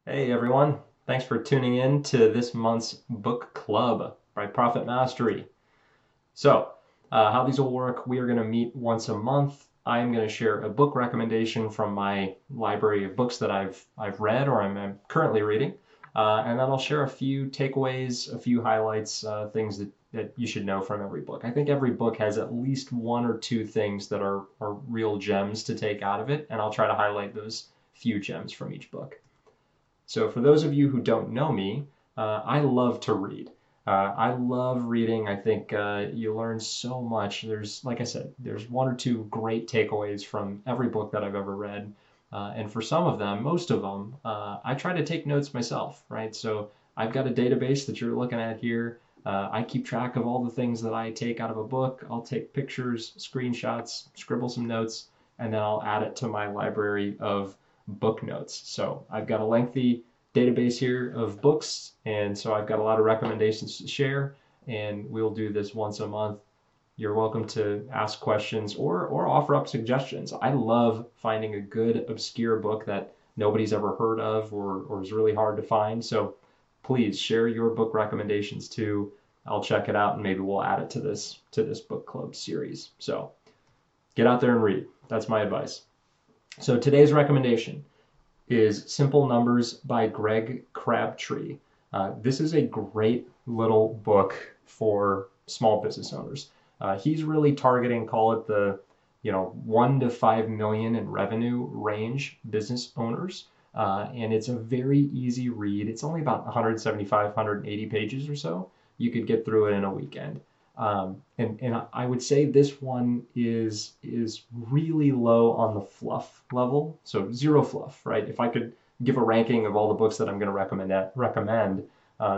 Hey everyone, thanks for tuning in to this month's book club by Profit Mastery. How these will work, we are going to meet once a month. I'm going to share a book recommendation from my library of books that I've read or I'm currently reading, and then I'll share a few takeaways, a few highlights, things that you should know from every book. I think every book has at least one or two things that are real gems to take out of it, and I'll try to highlight those few gems from each book. So for those of you who don't know me, I love to read. I love reading. I think you learn so much. Like I said, there's one or two great takeaways from every book that I've ever read. And for some of them, most of them, I try to take notes myself, right? So I've got a database that you're looking at here. I keep track of all the things that I take out of a book. I'll take pictures, screenshots, scribble some notes, and then I'll add it to my library of book notes. So I've got a lengthy database here of books, and so I've got a lot of recommendations to share, and we'll do this once a month. You're welcome to ask questions or offer up suggestions. I love finding a good obscure book that nobody's ever heard of or is really hard to find. So please share your book recommendations too. I'll check it out and maybe we'll add it to this book club series. So get out there and read. That's my advice. So today's recommendation is Simple Numbers by Greg Crabtree. This is a great little book for small business owners. He's really targeting, call it the 1 to 5 million in revenue range business owners. And it's a very easy read. It's only about 175, 180 pages or so. You could get through it in a weekend. And I would say this one is really low on the fluff level, so zero fluff, right? If I could give a ranking of all the books that I'm going to recommend,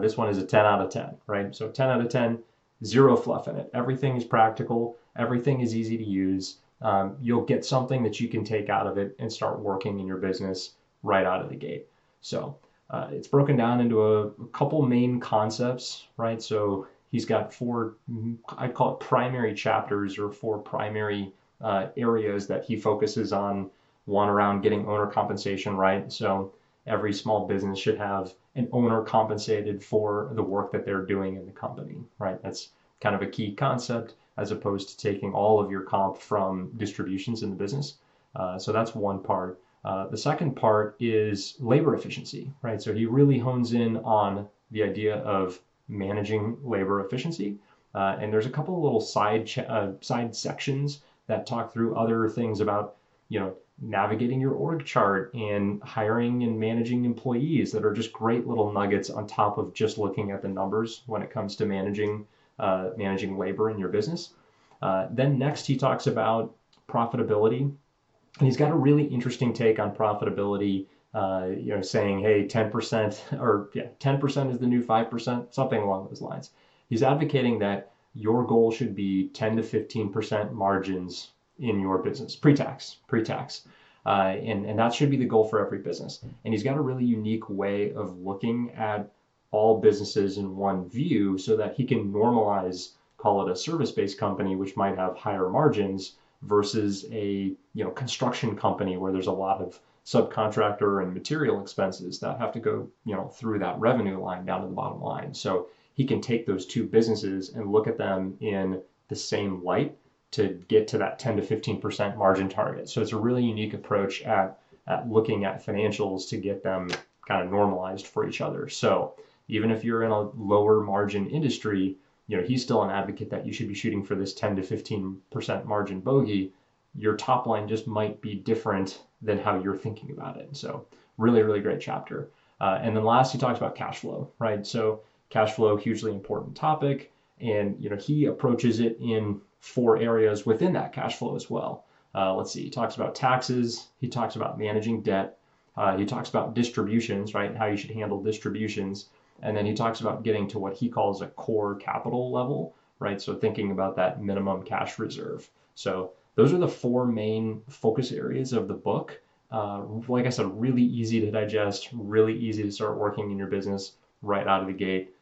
this one is a 10 out of 10, right? So 10 out of 10, zero fluff in it. Everything is practical, everything is easy to use. You'll get something that you can take out of it and start working in your business right out of the gate. So it's broken down into a couple main concepts, right? So he's got four, I'd call it primary chapters or four primary areas that he focuses on. One around getting owner compensation right. So every small business should have an owner compensated for the work that they're doing in the company, right? That's kind of a key concept as opposed to taking all of your comp from distributions in the business. So that's one part. The second part is labor efficiency, right? So he really hones in on the idea of managing labor efficiency. And there's a couple of little side sections that talk through other things about, navigating your org chart and hiring and managing employees that are just great little nuggets on top of just looking at the numbers when it comes to managing labor in your business. Then next he talks about profitability, and he's got a really interesting take on profitability, saying, hey, 10% or yeah, 10% is the new 5%, something along those lines. He's advocating that your goal should be 10 to 15% margins in your business, pre-tax. And that should be the goal for every business. And he's got a really unique way of looking at all businesses in one view so that he can normalize, call it a service-based company, which might have higher margins versus a construction company where there's a lot of subcontractor and material expenses that have to go through that revenue line down to the bottom line. So he can take those two businesses and look at them in the same light to get to that 10 to 15% margin target. So it's a really unique approach at looking at financials to get them kind of normalized for each other. So even if you're in a lower margin industry, he's still an advocate that you should be shooting for this 10 to 15% margin bogey. Your top line just might be different than how you're thinking about it. So really, really great chapter. And then last, he talks about cash flow, right? So cash flow, hugely important topic. And, he approaches it in four areas within that cash flow as well. Let's see, he talks about taxes. He talks about managing debt. He talks about distributions, right? How you should handle distributions. And then he talks about getting to what he calls a core capital level, right? So thinking about that minimum cash reserve. So those are the four main focus areas of the book. Like I said, really easy to digest, really easy to start working in your business right out of the gate.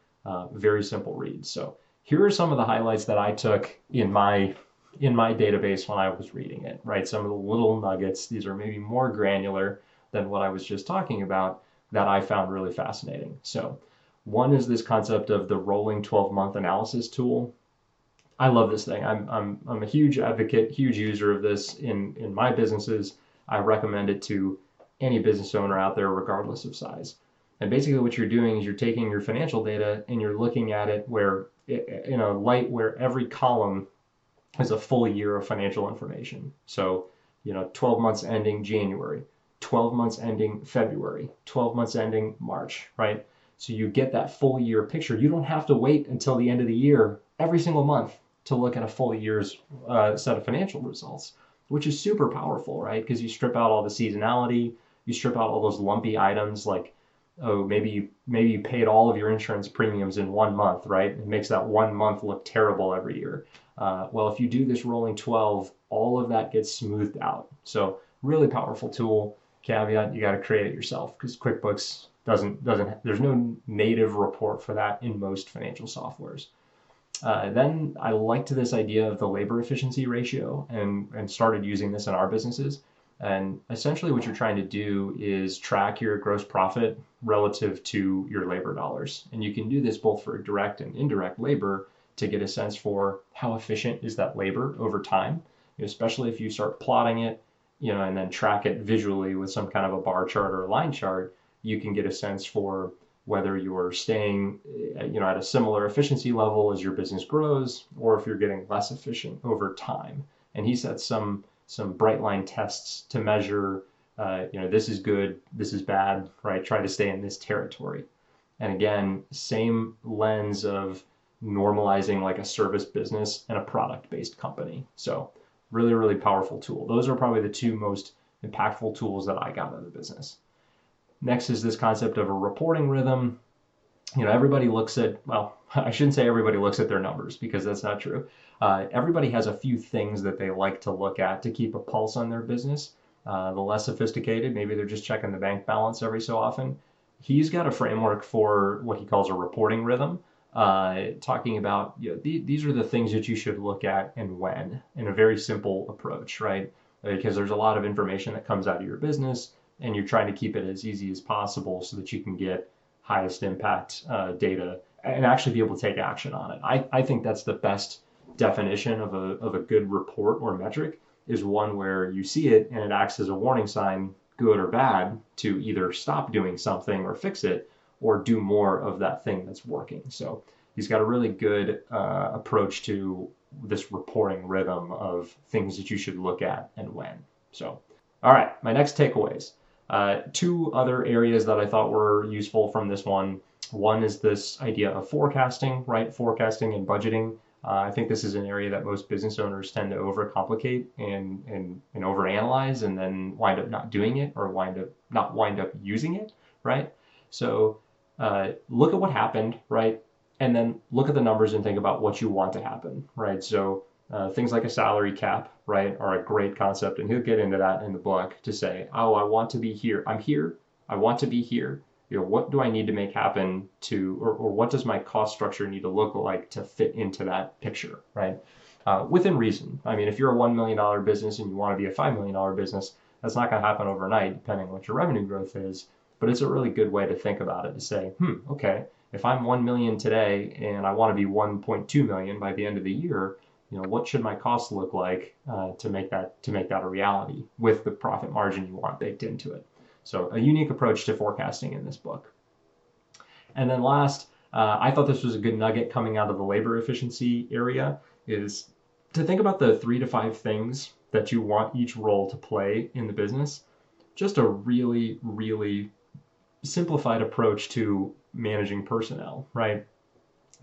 Very simple read. So here are some of the highlights that I took in my database when I was reading it, right? Some of the little nuggets. These are maybe more granular than what I was just talking about, that I found really fascinating. So one is this concept of the rolling 12-month analysis tool. I love this thing. I'm a huge advocate, huge user of this in my businesses. I recommend it to any business owner out there, regardless of size. And basically, what you're doing is you're taking your financial data and you're looking at it where in a light where every column is a full year of financial information. So, 12 months ending January, 12 months ending February, 12 months ending March, right? So you get that full year picture. You don't have to wait until the end of the year every single month to look at a full year's set of financial results, which is super powerful, right? Because you strip out all the seasonality, you strip out all those lumpy items like, oh, maybe you paid all of your insurance premiums in 1 month, right? It makes that 1 month look terrible every year. Well, if you do this rolling 12, all of that gets smoothed out. So really powerful tool. Caveat, you got to create it yourself because QuickBooks doesn't, there's no native report for that in most financial softwares. Then I liked this idea of the labor efficiency ratio and started using this in our businesses. And essentially what you're trying to do is track your gross profit relative to your labor dollars. And you can do this both for direct and indirect labor to get a sense for how efficient is that labor over time, especially if you start plotting it, and then track it visually with some kind of a bar chart or a line chart, you can get a sense for whether you're staying, at a similar efficiency level as your business grows, or if you're getting less efficient over time. And he set some bright line tests to measure, this is good, this is bad, right? Try to stay in this territory. And again, same lens of normalizing like a service business and a product-based company. So really, really powerful tool. Those are probably the two most impactful tools that I got out of the business. Next is this concept of a reporting rhythm. Everybody looks at, well, I shouldn't say everybody looks at their numbers because that's not true. Everybody has a few things that they like to look at to keep a pulse on their business. The less sophisticated, maybe they're just checking the bank balance every so often. He's got a framework for what he calls a reporting rhythm, talking about these are the things that you should look at and when, in a very simple approach, right? Because there's a lot of information that comes out of your business, and you're trying to keep it as easy as possible so that you can get highest impact data and actually be able to take action on it. I think that's the best definition of a good report or metric, is one where you see it and it acts as a warning sign, good or bad, to either stop doing something or fix it or do more of that thing that's working. So he's got a really good approach to this reporting rhythm of things that you should look at and when. So, all right, my next takeaways. Two other areas that I thought were useful from this one. One is this idea of forecasting, right? Forecasting and budgeting. I think this is an area that most business owners tend to overcomplicate and overanalyze, and then wind up not doing it or not wind up using it, right? So look at what happened, right? And then look at the numbers and think about what you want to happen, right? So things like a salary cap, right, are a great concept, and he'll get into that in the book to say, oh, I want to be here. I'm here. I want to be here. What do I need to make happen to, or what does my cost structure need to look like to fit into that picture, right? Within reason. I mean, if you're a $1 million business and you want to be a $5 million business, that's not going to happen overnight, depending on what your revenue growth is. But it's a really good way to think about it, to say, okay, if I'm 1 million today and I want to be 1.2 million by the end of the year, what should my costs look like to make that a reality with the profit margin you want baked into it? So a unique approach to forecasting in this book. And then last, I thought this was a good nugget coming out of the labor efficiency area, is to think about the 3 to 5 things that you want each role to play in the business. Just a really, really simplified approach to managing personnel, right?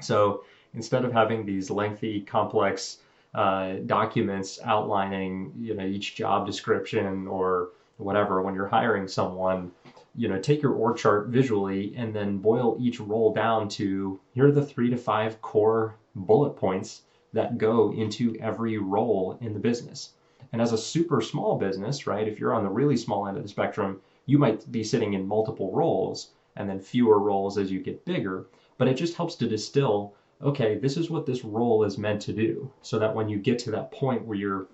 So instead of having these lengthy, complex documents outlining, each job description or whatever, when you're hiring someone, take your org chart visually and then boil each role down to, here are the 3 to 5 core bullet points that go into every role in the business. And as a super small business, right, if you're on the really small end of the spectrum, you might be sitting in multiple roles and then fewer roles as you get bigger, but it just helps to distill, okay, this is what this role is meant to do, so that when you get to that point where you're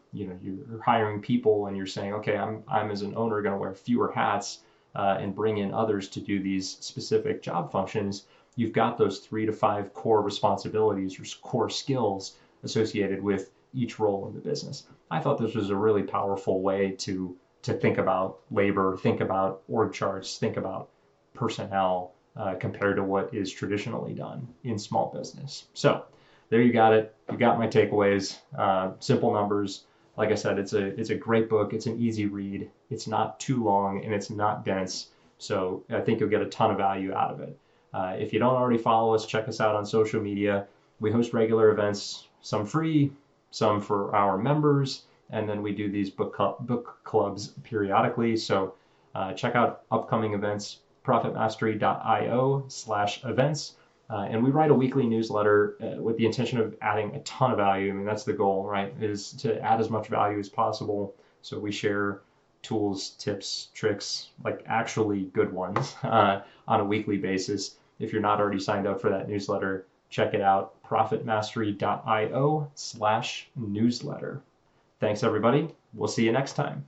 hiring people and you're saying, okay, I'm as an owner going to wear fewer hats and bring in others to do these specific job functions, you've got those 3 to 5 core responsibilities or core skills associated with each role in the business. I thought this was a really powerful way to think about labor, think about org charts, think about personnel compared to what is traditionally done in small business. So there you got it. You got my takeaways. Simple numbers. Like I said, it's a great book. It's an easy read. It's not too long and it's not dense. So I think you'll get a ton of value out of it. If you don't already follow us, check us out on social media. We host regular events, some free, some for our members, and then we do these book clubs periodically. So check out upcoming events, profitmastery.io/events. And we write a weekly newsletter with the intention of adding a ton of value. I mean, that's the goal, right? Is to add as much value as possible. So we share tools, tips, tricks, like actually good ones on a weekly basis. If you're not already signed up for that newsletter, check it out, profitmastery.io/newsletter. Thanks, everybody. We'll see you next time.